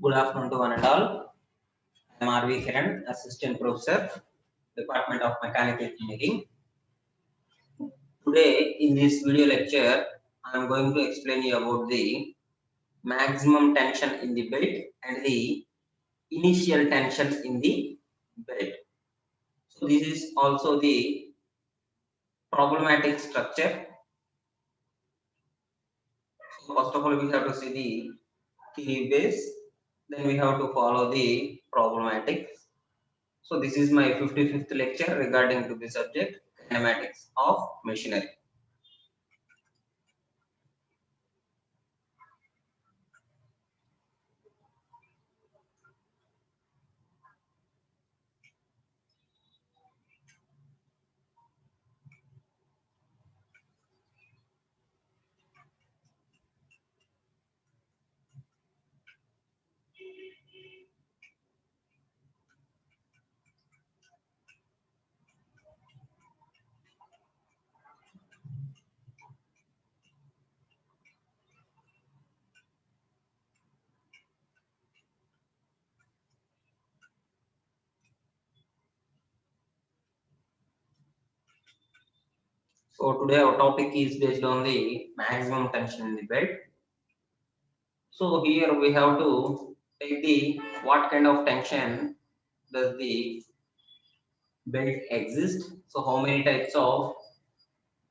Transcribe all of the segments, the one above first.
Good afternoon to one and all. I am R.V. Kiran, Assistant Professor, Department of Mechanical Engineering. Today, in this video lecture, I am going to explain you about the maximum tension in the belt and the initial tension in the belt. So, this is also the problematic structure. So, first of all, we have to see the theory base, then we have to follow the problematics. So this is my 55th lecture regarding to the subject kinematics of machinery. So today our topic is based on the maximum tension in the belt. So here we have to take the what kind of tension does the belt exist. So how many types of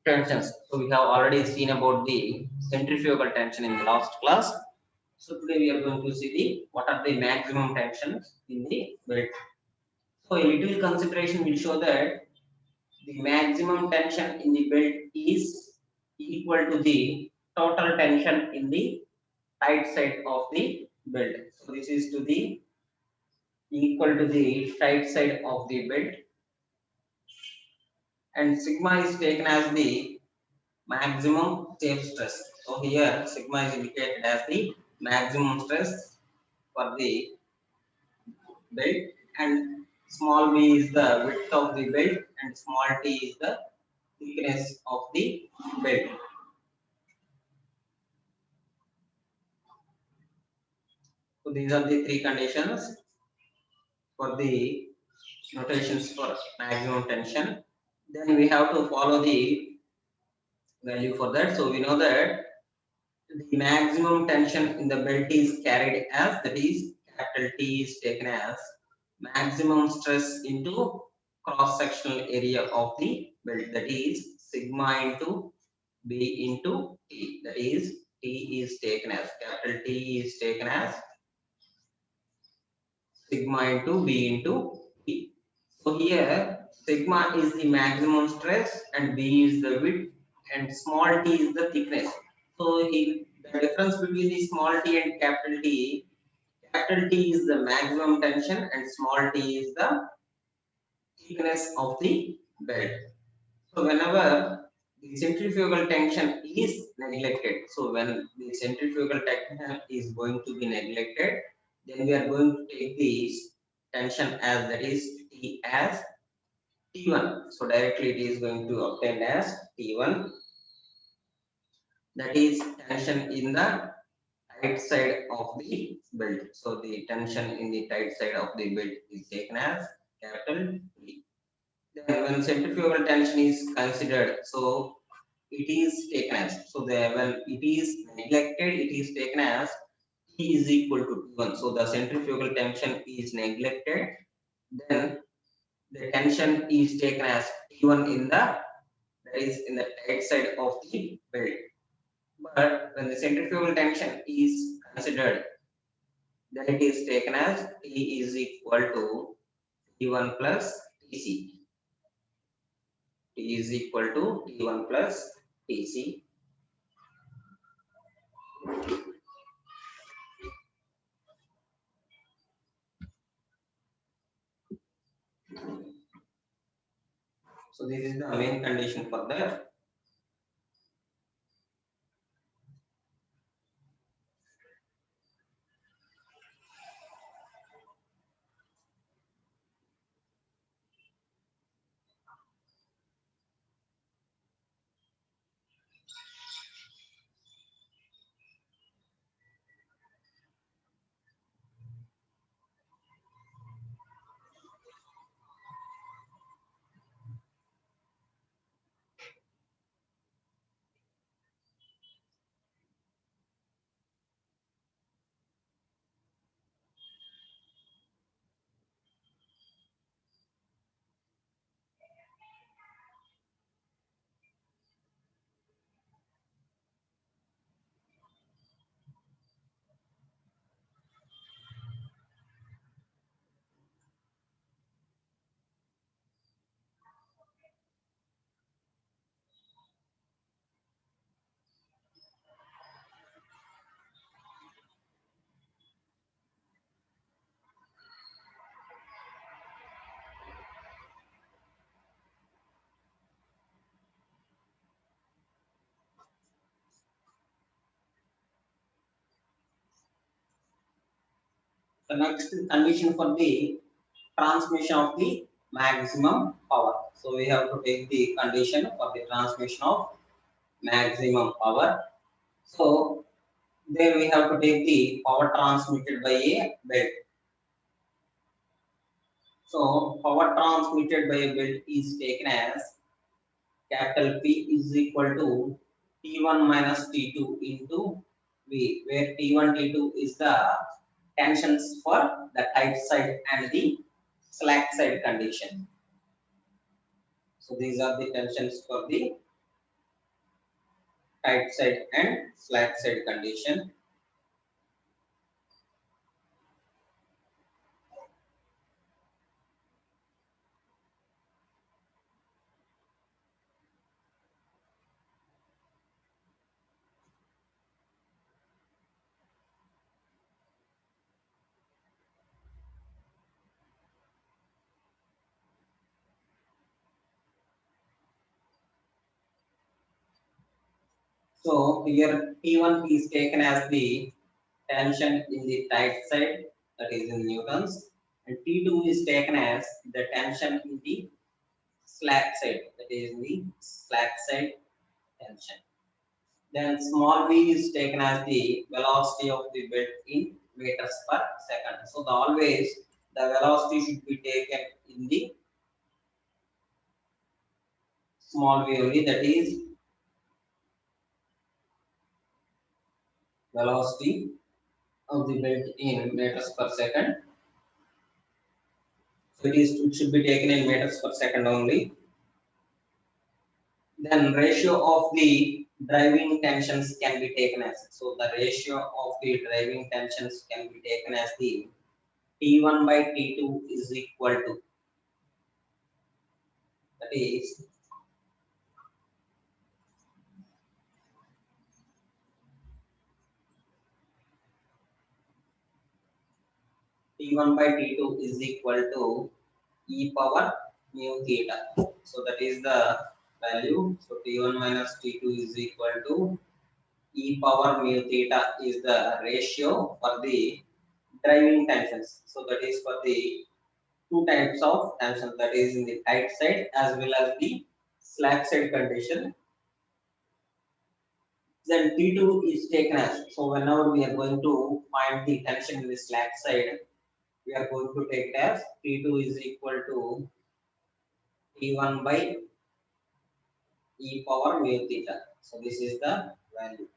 tensions. So we have already seen about the centrifugal tension in the last class. So today we are going to see the what are the maximum tensions in the belt. So a little consideration will show that the maximum tension in the belt is equal to the total tension in the tight side of the belt. So this is to the equal to the tight side of the belt, and sigma is taken as the maximum safe stress. So here sigma is indicated as the maximum stress for the belt, and small v is the width of the belt and small t is the thickness of the belt. So these are the three conditions for the notations for maximum tension. Then we have to follow the value for that. So we know that the maximum tension in the belt is carried as, that is capital T is taken as maximum stress into cross sectional area of the belt, that is sigma into B into T, that is T is taken as capital T is taken as sigma into B into T. So here sigma is the maximum stress and B is the width and small t is the thickness. So the difference between the small t and capital T is the maximum tension and small t is the thickness of the belt. So whenever the centrifugal tension is neglected, so when the centrifugal tension is going to be neglected, then we are going to take this tension as, that is T as T1. So directly it is going to obtain as T1, that is tension in the tight side of the belt. So the tension in the tight side of the belt is taken as capital T. Then when centrifugal tension is considered, so it is taken as, so the when it is neglected, it is taken as T is equal to T1. So the centrifugal tension is neglected, then the tension is taken as T1 in the, that is in the tight side of the belt. But when the centrifugal tension is considered, then it is taken as T is equal to T1 plus Tc. T is equal to T1 plus Tc. So this is the main condition for that. The next condition for the transmission of the maximum power. So we have to take the condition for the transmission of maximum power. So there we have to take the power transmitted by a belt. So power transmitted by a belt is taken as capital P is equal to T1 minus T2 into V, where T1, T2 is the tensions for the tight side and the slack side condition. So these are the tensions for the tight side and slack side condition. So here T1 is taken as the tension in the tight side, that is in newtons, and T2 is taken as the tension in the slack side, that is in the slack side tension. Then small v is taken as the velocity of the belt in meters per second. So always the velocity should be taken in the small v only, that is velocity of the belt in meters per second. So it should be taken in meters per second only. Then ratio of the driving tensions can be taken as, so the ratio of the driving tensions can be taken as the T1 by T2 is equal to, that is T1 by T2 is equal to e power mu theta. So that is the value. So T1 minus T2 is equal to e power mu theta is the ratio for the driving tensions. So that is for the two types of tension, that is in the tight side as well as the slack side condition. Then T2 is taken as, so whenever we are going to find the tension in the slack side, we are going to take it as T2 is equal to T1 by e power mu theta. So this is the value.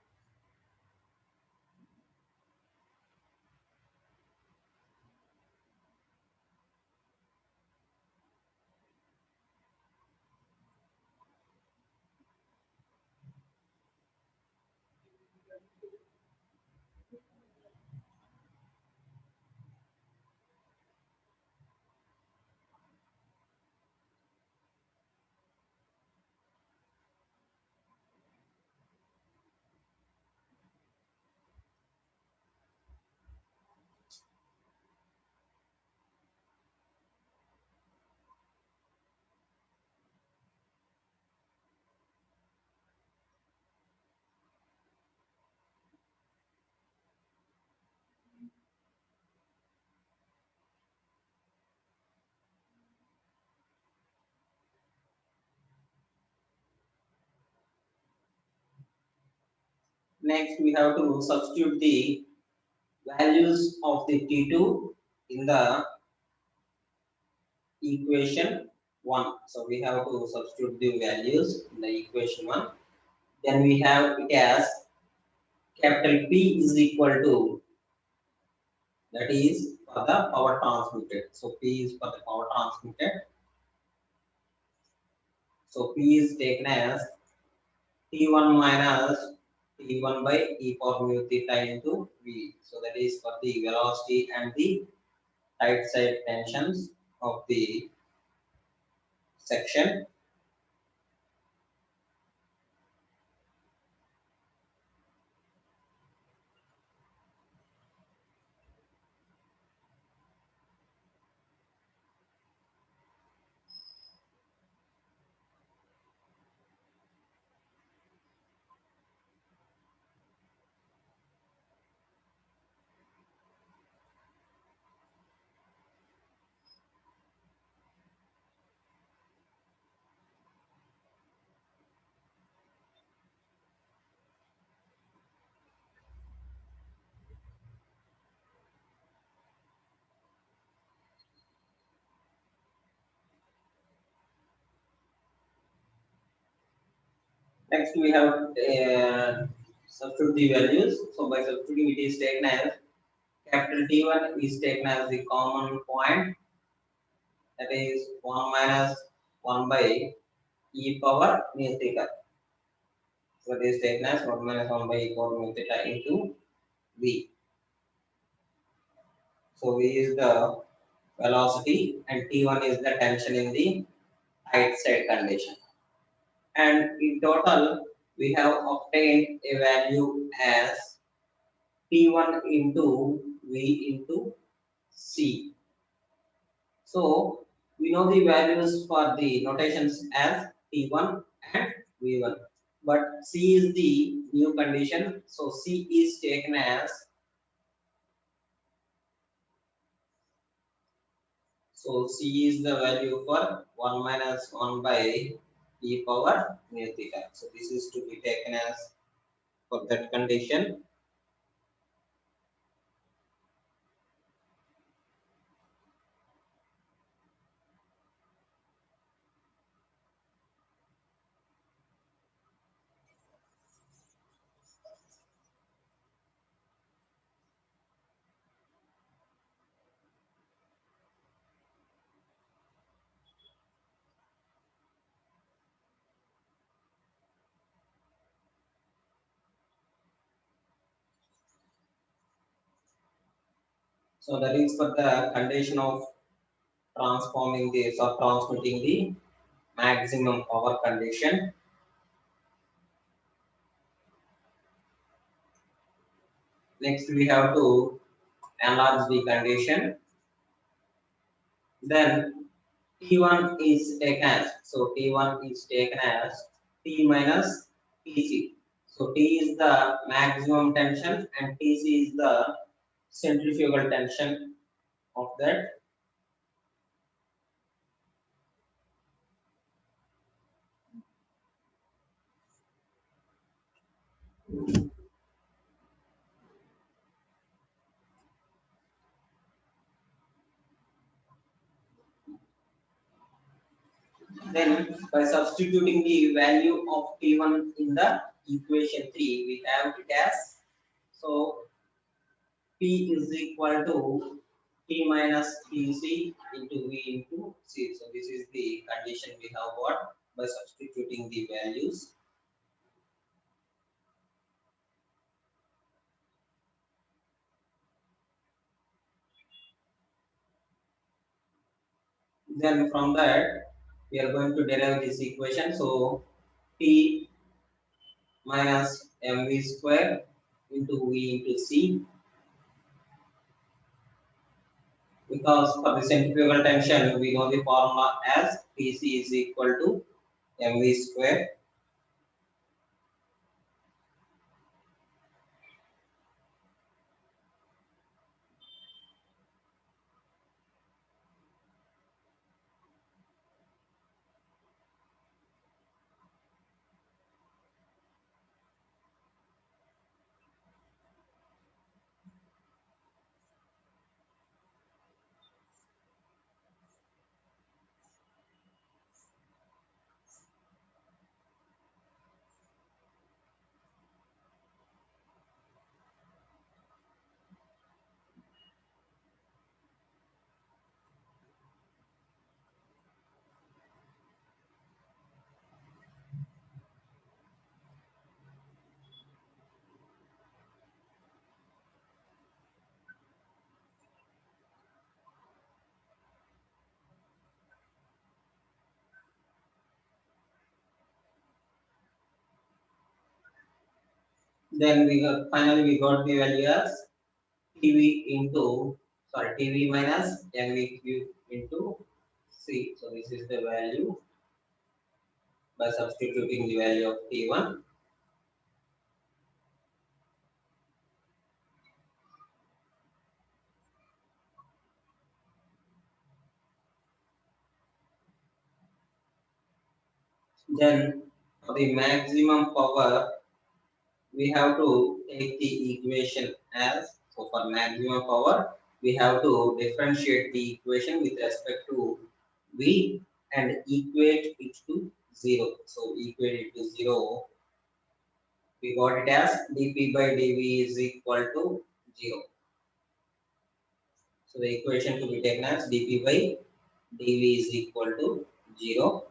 Next, we have to substitute the values of the T2 in the equation 1. So we have to substitute the values in the equation 1. Then we have it as capital P is equal to, that is for the power transmitted. So P is for the power transmitted. So P is taken as T1 minus T1 by e power mu theta into V. So that is for the velocity and the tight side tensions of the section. Next we have substitute the values. So by substituting it is taken as capital T1 is taken as the common point, that is 1 minus 1 by e power mu theta. So it is taken as 1 minus 1 by e power mu theta into v. So v is the velocity and T1 is the tension in the right side condition. And in total, we have obtained a value as T1 into V into C. So we know the values for the notations as T1 and V1. But C is the new condition. So C is taken as, so C is the value for 1 minus 1 by e power mu theta. So this is to be taken as for that condition. So that is for the condition of transforming this or transmitting the maximum power condition. Next we have to enlarge the condition. Then T1 is taken as, so T1 is taken as T minus Tc. So T is the maximum tension and Tc is the centrifugal tension of that. Then by substituting the value of T1 in the equation 3, we have it as, so P is equal to T minus Tc into V into C. So this is the condition we have got by substituting the values. Then from that, we are going to derive this equation. So T minus mv square into V into C, because for the centrifugal tension we know the formula as Tc is equal to mv square. Then we got, finally we got the value as TV into, sorry, TV minus mv cube into C. So this is the value by substituting the value of T1. Then for the maximum power, we have to take the equation as, so for maximum power, we have to differentiate the equation with respect to V and equate it to 0. So equate it to 0. We got it as dp by dv is equal to 0. So the equation to be taken as dp by dv is equal to 0.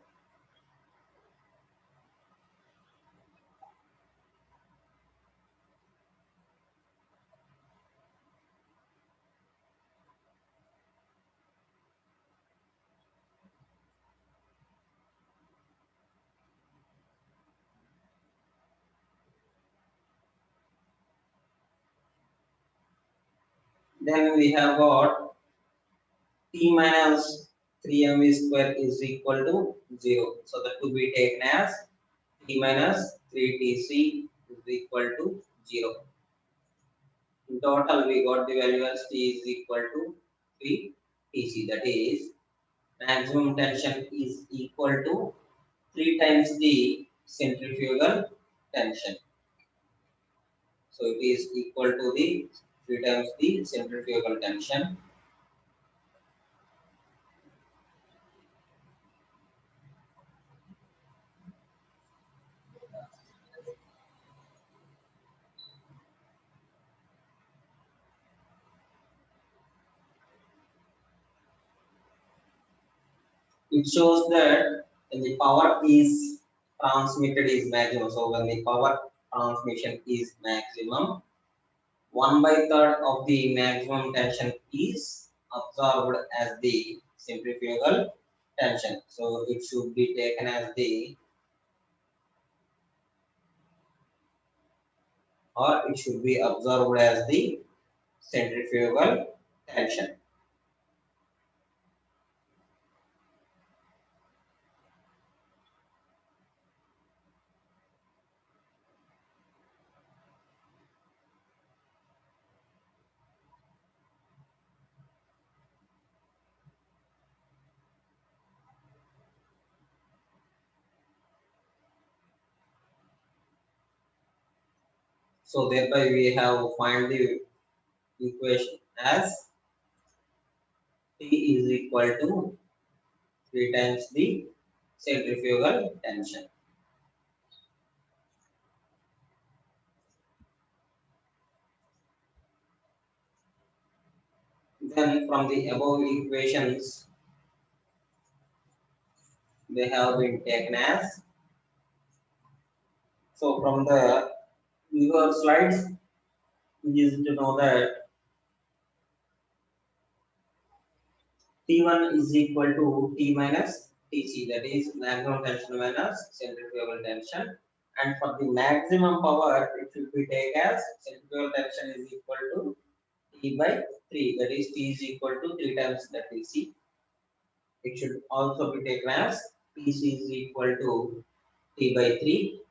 Then we have got t minus 3mv square is equal to 0. So that to be taken as t minus 3tc is equal to 0. In total, we got the value as t is equal to 3tc. That is, maximum tension is equal to 3 times the centrifugal tension. So it is equal to the 3 times the centrifugal tension. It shows that when the power is transmitted is maximum. So when the power transmission is maximum, 1/3 of the maximum tension is absorbed as the centrifugal tension. So it should be taken as the, or it should be absorbed as the centrifugal tension. So thereby we have find the equation as T is equal to 3 times the centrifugal tension. Then from the above equations, they have been taken as, so from the your slides, is to know that T1 is equal to T minus Tc, that is maximum tension minus centrifugal tension. And for the maximum power, it should be taken as centrifugal tension is equal to T by 3, that is T is equal to 3 times the Tc. It should also be taken as Tc is equal to T by 3.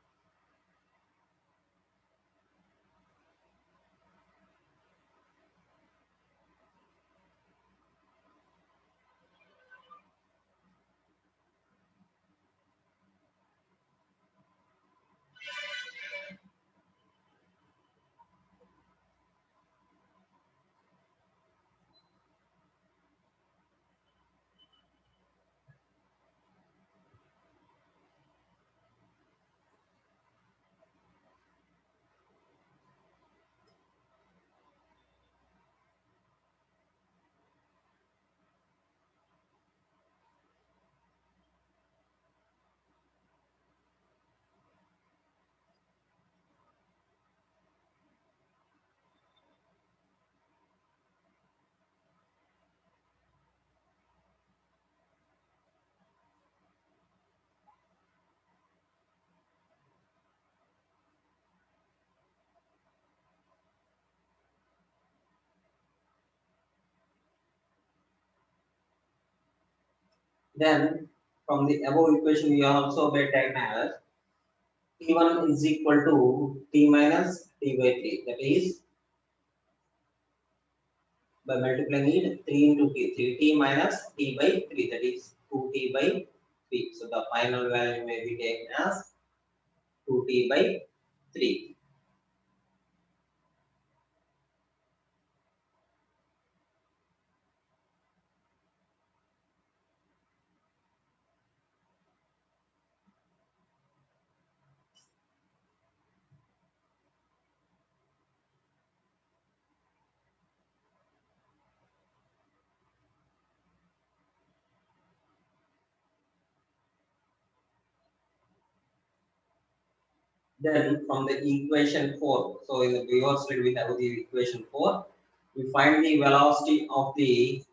Then from the above equation, we also get taken as T1 is equal to T minus T by 3. That is, by multiplying it 3 into T, 3T minus T by 3. That is 2T by 3. So the final value may be taken as 2T by 3. Then from the equation 4, so in the previous slide we have the equation 4, we find the velocity of the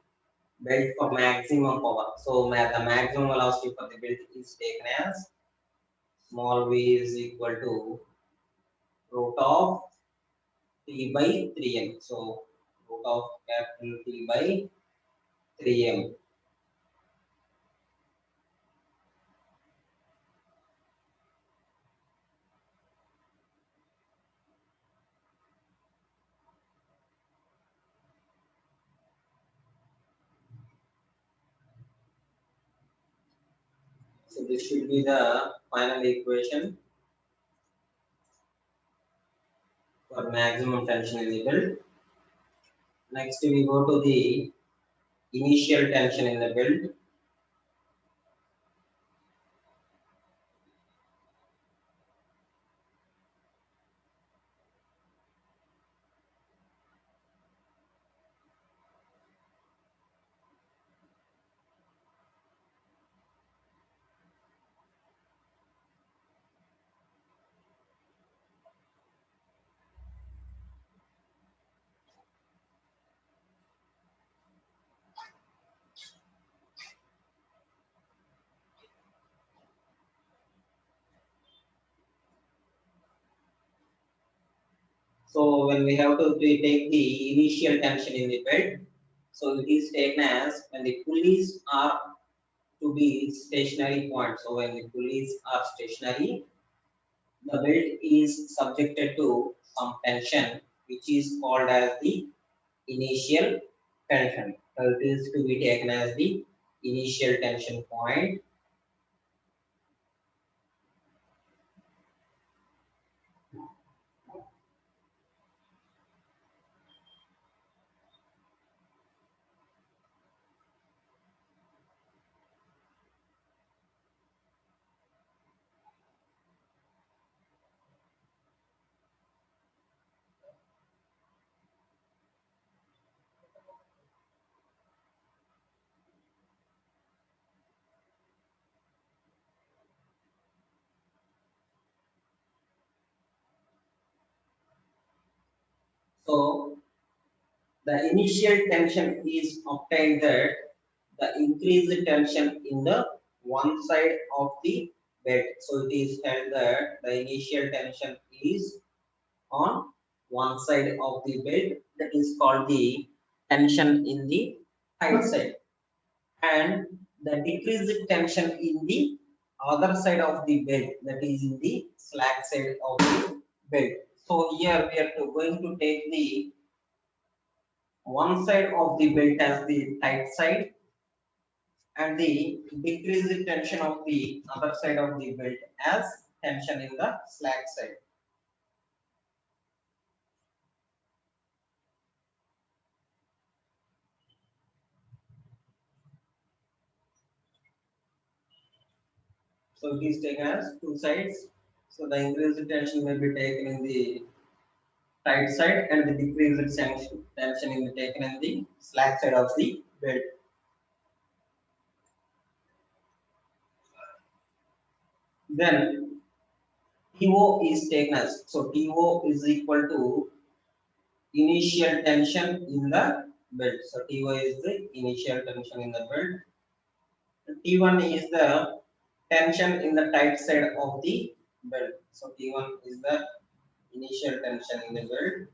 belt for maximum power. So the maximum velocity for the belt is taken as small v is equal to root of t by 3m. So root of capital T by 3m. So this should be the final equation for maximum tension in the belt. Next we go to the initial tension in the belt. So when we have to take the initial tension in the belt, so it is taken as when the pulleys are to be stationary point. So when the pulleys are stationary, the belt is subjected to some tension, which is called as the initial tension. So it is to be taken as the initial tension point. So the initial tension is obtained that the increased tension in the one side of the bed. So it is held that the initial tension is on one side of the bed, that is called the tension in the tight side, and the decreased tension in the other side of the bed, that is in the slack side of the bed. So here we are going to take the one side of the belt as the tight side and the decreased tension of the other side of the belt as tension in the slack side. So it is taken as two sides. So the increased tension may be taken in the tight side and the decreased tension will be taken in the slack side of the belt. Then TO is taken as, so TO is equal to initial tension in the belt. So TO is the initial tension in the belt. T1 is the tension in the tight side of the belt. So T1 is the initial tension in the belt.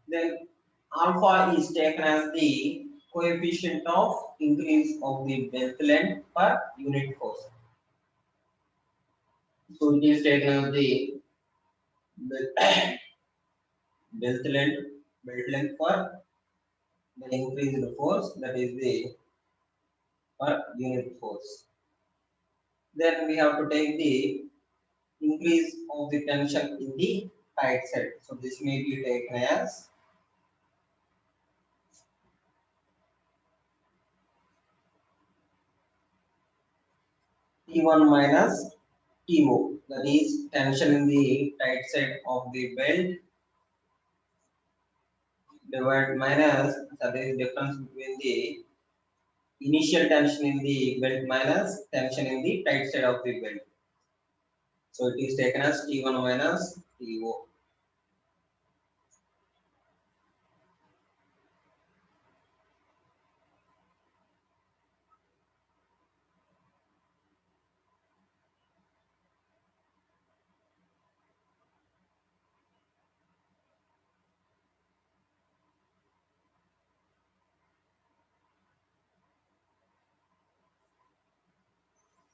Then alpha is taken as the coefficient of increase of the belt length per unit force. So it is taken as the belt length, per the increased force, that is the per unit force. Then we have to take the increase of the tension in the tight side. So this may be taken as T1 minus TO, that is tension in the tight side of the belt divide minus, so there is difference between the initial tension in the belt minus tension in the tight side of the belt. So it is taken as T1 minus TO.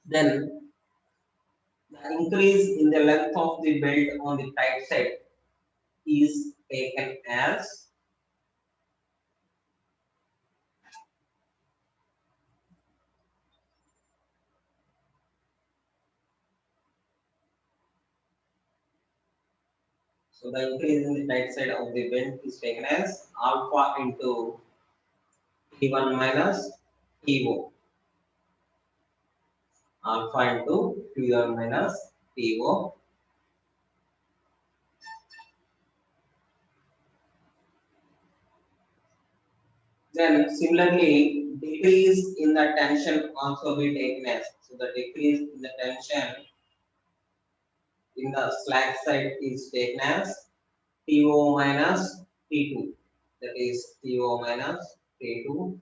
Then the increase in the length of the belt on the tight side is taken as, so the increase in the tight side of the belt is taken as alpha into T1 minus TO. Alpha into T1 minus TO. Then similarly, decrease in the tension also be taken as. So the decrease in the tension in the slack side is taken as TO minus T2. That is TO minus T2.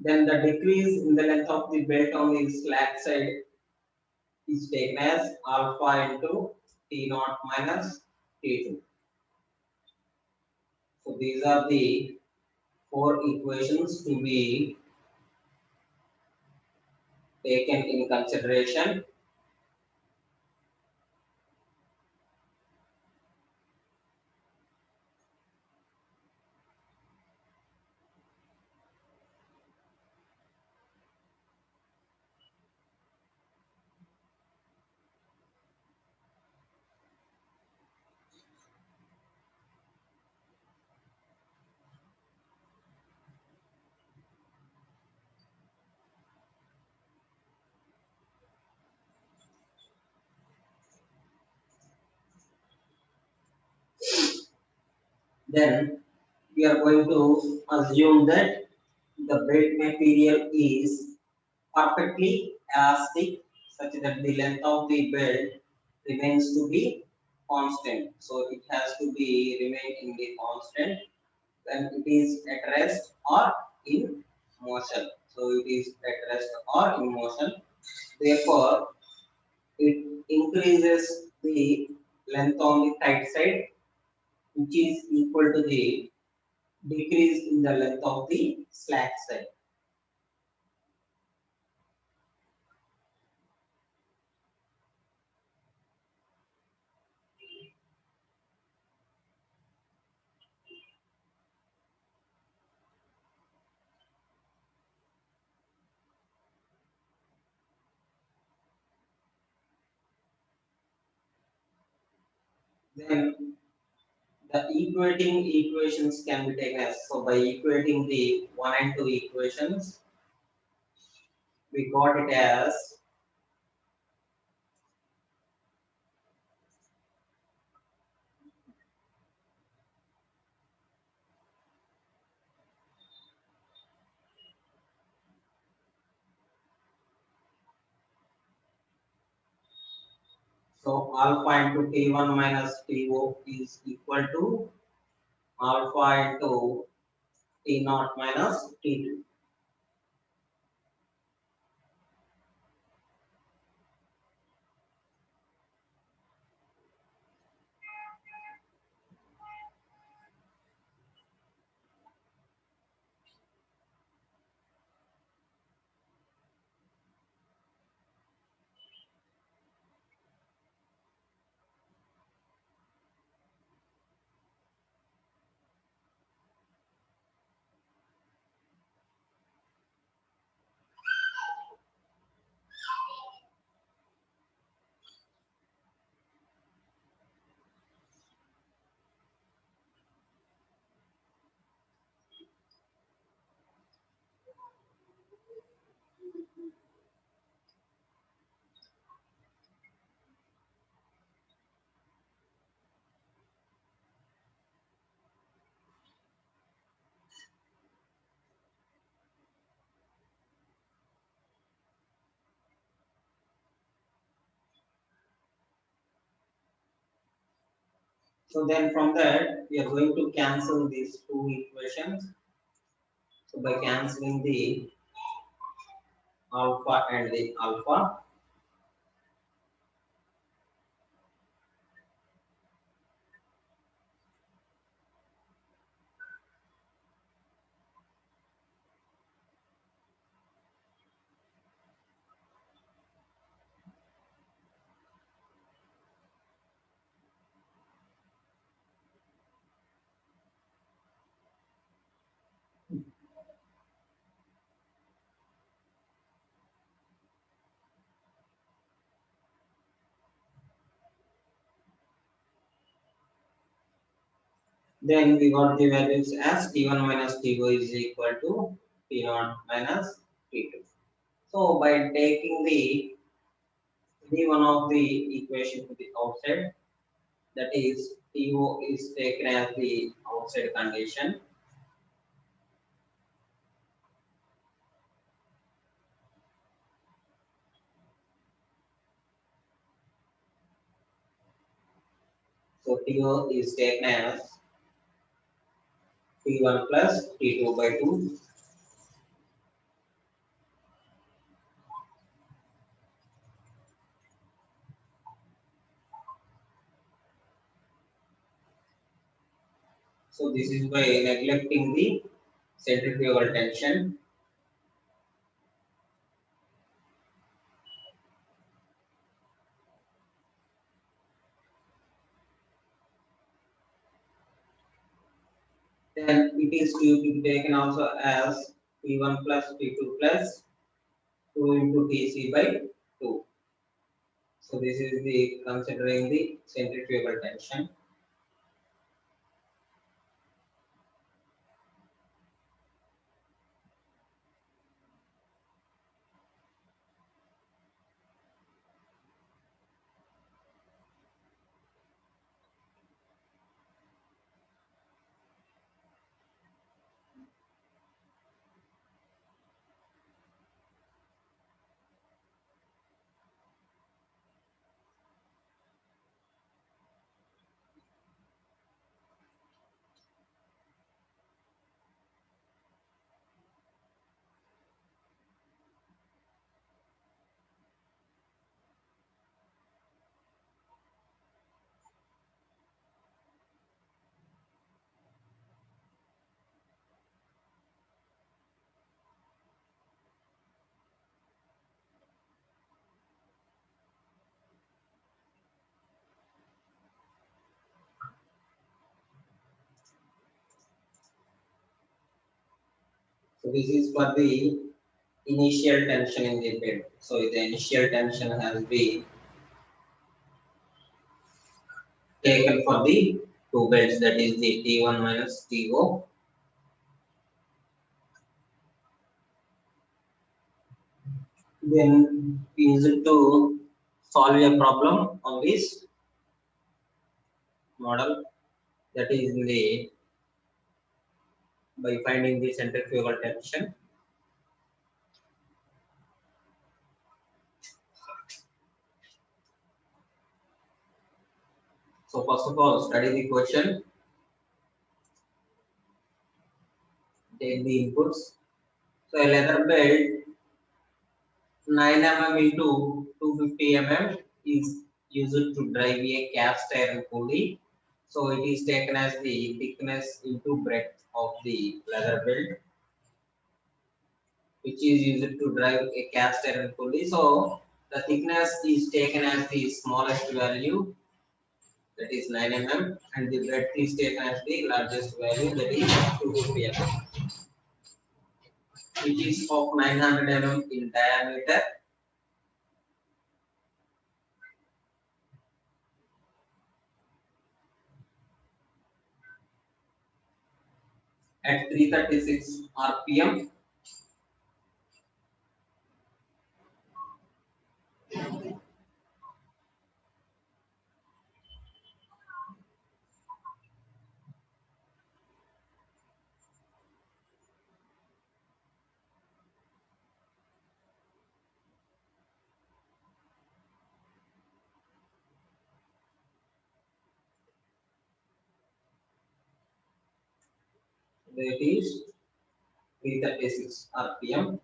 Then the decrease in the length of the belt on the slack side is taken as alpha into T naught minus T2. So these are the four equations to be taken in consideration. Then we are going to assume that the belt material is perfectly elastic such that the length of the belt remains to be constant. So it has to be remain in the constant when it is at rest or in motion. So it is at rest or in motion. Therefore, it increases the length on the tight side, which is equal to the decrease in the length of the slack side. Then the equating equations can be taken as, so by equating the 1 and 2 equations, we got it as, so alpha into T1 minus TO is equal to alpha into T naught minus T2. So then from that, we are going to cancel these two equations. So by cancelling the alpha and the alpha, then we got the values as T1 minus T2 is equal to T0 minus T2. So by taking the any one of the equation to the outside, that is TO is taken as the outside condition. So TO is taken as T1 plus T2 by 2. So this is by neglecting the centrifugal tension. Then it is to be taken also as T1 plus T2 plus 2 into Tc by 2. So this is the considering the centrifugal tension. So this is for the initial tension in the bed. So the initial tension has been taken for the two beds, that is the T1 minus TO. Then we use it to solve a problem on this model, that is in the by finding the centrifugal tension. So first of all, study the question, take the inputs. So a leather belt 9 mm into 250 mm is used to drive a cast iron pulley. So it is taken as the thickness into breadth of the leather belt, which is used to drive a cast iron pulley. So the thickness is taken as the smallest value, that is 9 mm, and the breadth is taken as the largest value, that is 250 mm, which is of 900 mm in diameter. At 336 rpm, That is 336 RPM.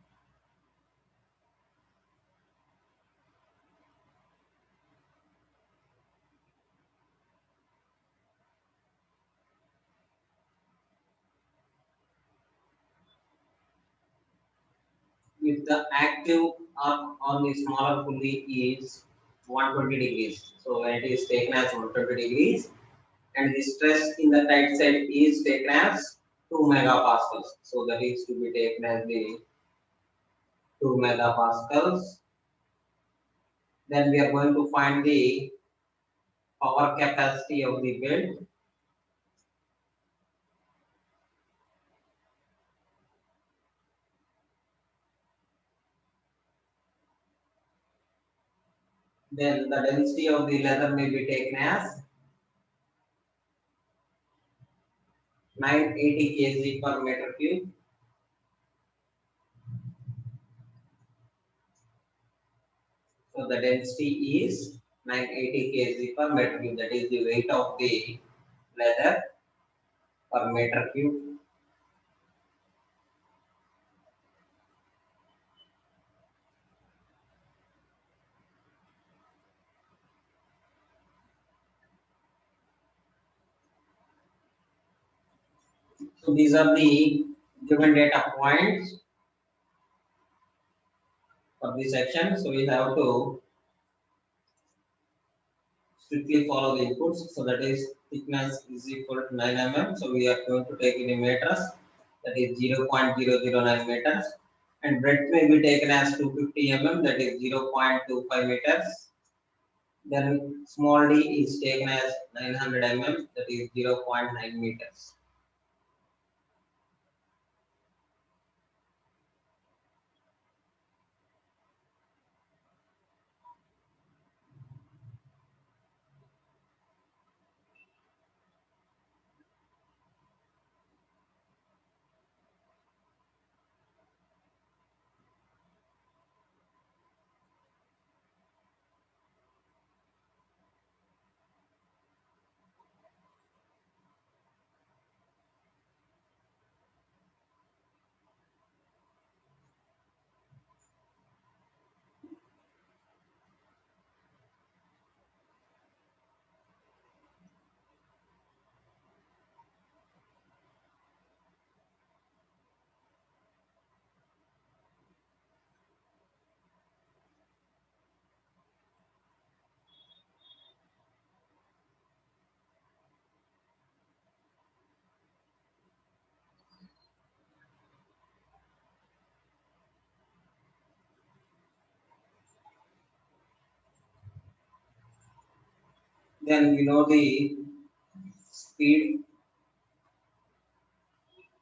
If the active arc on the smaller pulley is 120 degrees, so when it is taken as 120 degrees, and the stress in the tight side is taken as 2 megapascals. So that is to be taken as the 2 megapascals. Then we are going to find the power capacity of the belt. Then the density of the leather may be taken as 980 kg per meter cube. So the density is 980 kg per meter cube. That is the weight of the leather per meter cube. So these are the given data points for this section. So we have to strictly follow the inputs. So that is thickness is equal to 9 mm. So we are going to take in meters. That is 0.009 meters. And breadth may be taken as 250 mm. That is 0.25 meters. Then small d is taken as 900 mm. That is 0.9 meters. Then we know the speed,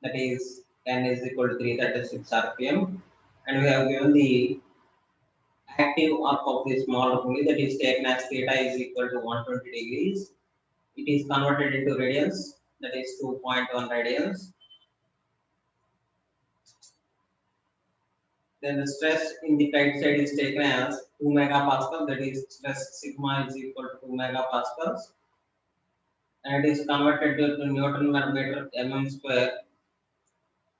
that is n is equal to 336 rpm, and we have given the active arc of the small pulley, that is taken as theta is equal to 120 degrees. It is converted into radians, that is 2.1 radians. Then the stress in the tight side is taken as 2 megapascal, that is stress sigma is equal to 2 megapascals, and it is converted to Newton per meter mm square.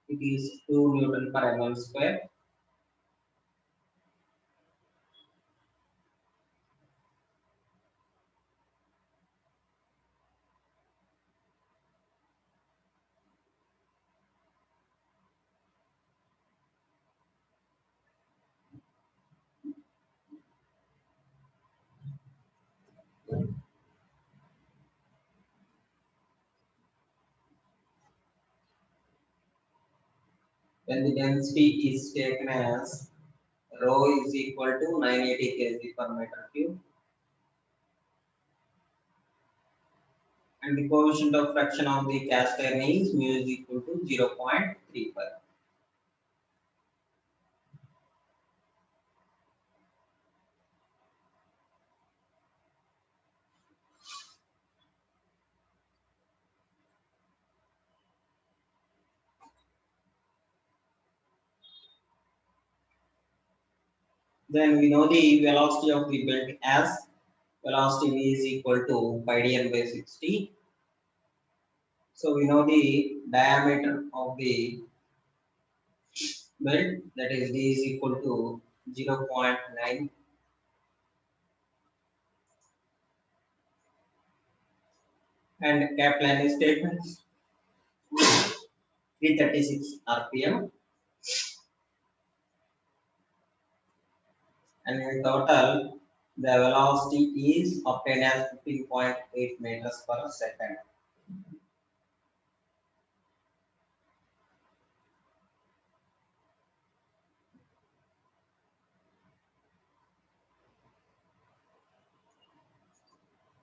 It is 2 Newton per mm square. Then the density is taken as rho is equal to 980 kg per meter cube, and the coefficient of fraction of the cast iron is mu is equal to 0.35. Then we know the velocity of the belt as velocity v is equal to pi dn by 60. So we know the diameter of the belt, that is d is equal to 0.9, and Kaplan statements 336 rpm, and in total the velocity is obtained as 15.8 meters per second.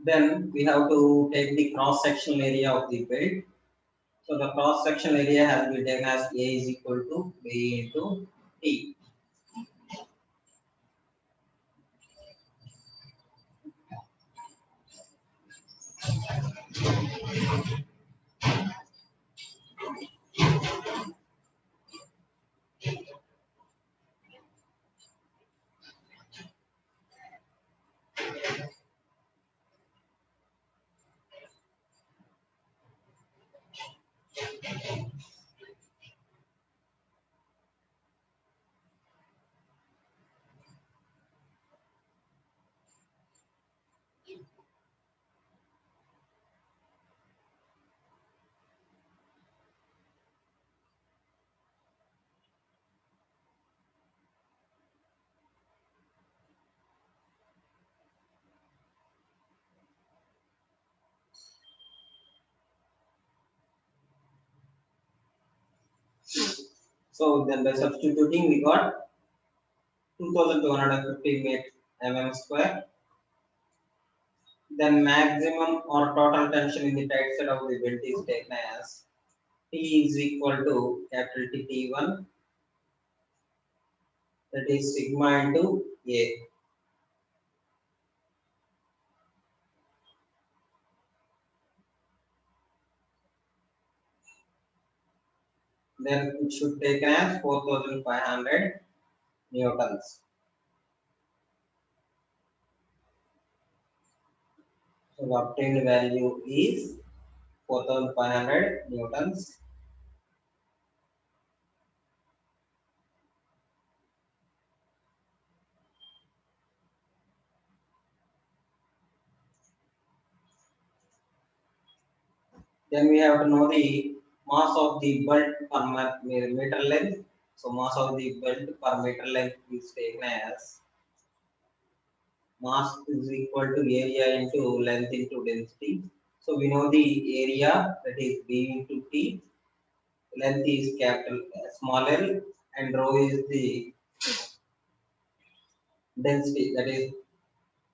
Then we have to take the cross sectional area of the belt. So the cross sectional area has been taken as A is equal to B into T. So then by substituting we got 2250 mm square. Then maximum or total tension in the tight side of the belt is taken as T is equal to capital T1, that is sigma into A. Then it should take as 4500 newtons. So the obtained value is 4500 newtons. Then we have to know the mass of the belt per meter length. So mass of the belt per meter length is taken as mass is equal to area into length into density. So we know the area, that is B into T, length is capital small l, and rho is the density, that is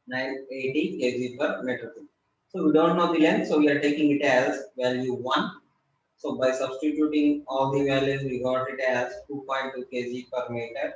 980 kg per meter cube. So we don't know the length, so we are taking it as value 1. So by substituting all the values, we got it as 2.2 kg per meter.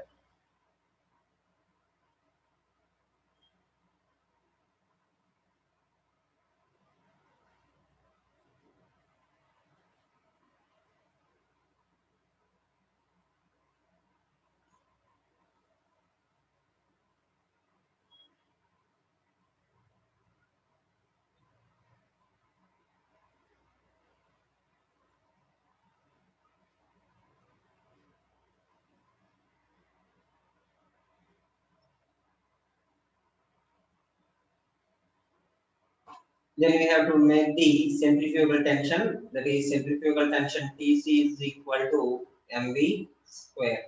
Then we have to make the centrifugal tension, that is centrifugal tension Tc is equal to mv square.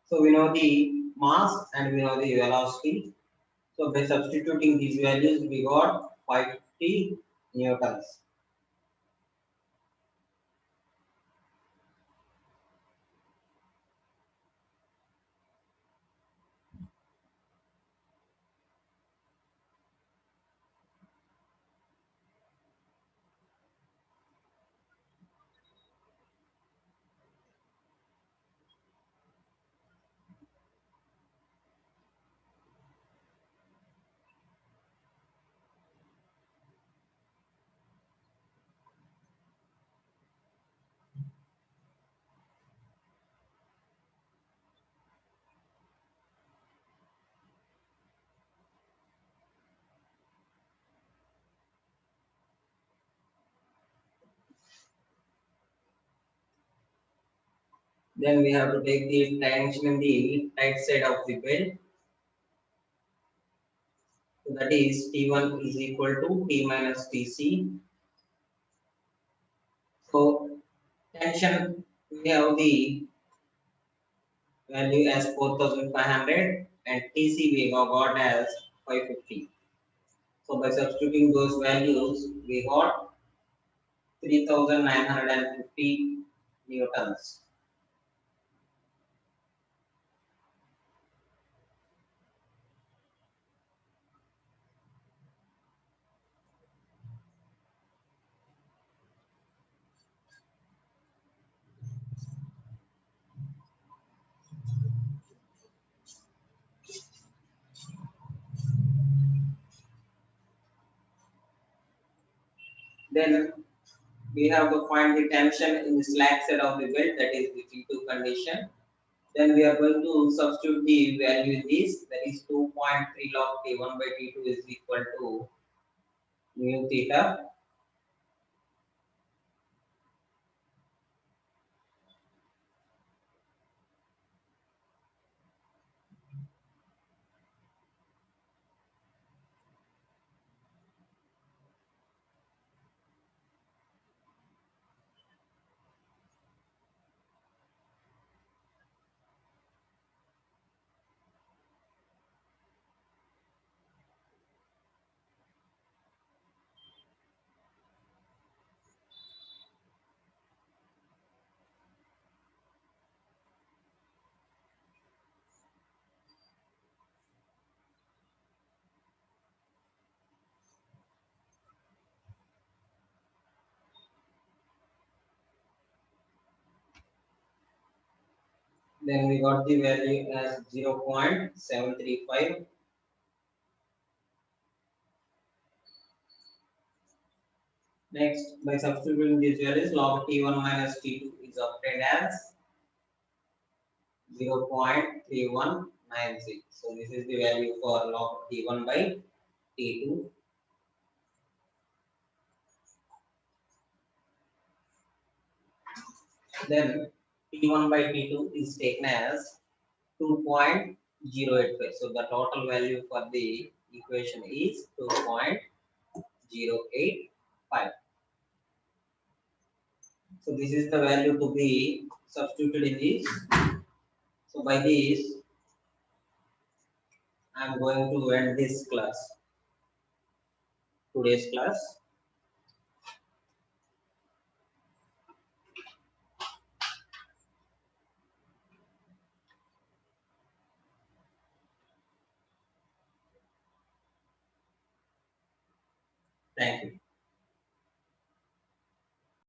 So we know the mass and we know the velocity. So by substituting these values, we got 50 newtons. Then we have to take the tension in the tight side of the belt. So that is T1 is equal to T minus Tc. So tension, we have the value as 4500 and Tc we have got as 550. So by substituting those values, we got 3950 newtons. Then we have to find the tension in the slack side of the belt, that is the T2 condition. Then we are going to substitute the value in this, that is 2.3 log T1 by T2 is equal to mu theta. Then we got the value as 0.735. Next, by substituting these values, log T1 minus T2 is obtained as 0.3196. So this is the value for log T1 by T2. Then T1 by T2 is taken as 2.085. So the total value for the equation is 2.085. So this is the value to be substituted in this. So by this, I am going to end this class, today's class. Thank you.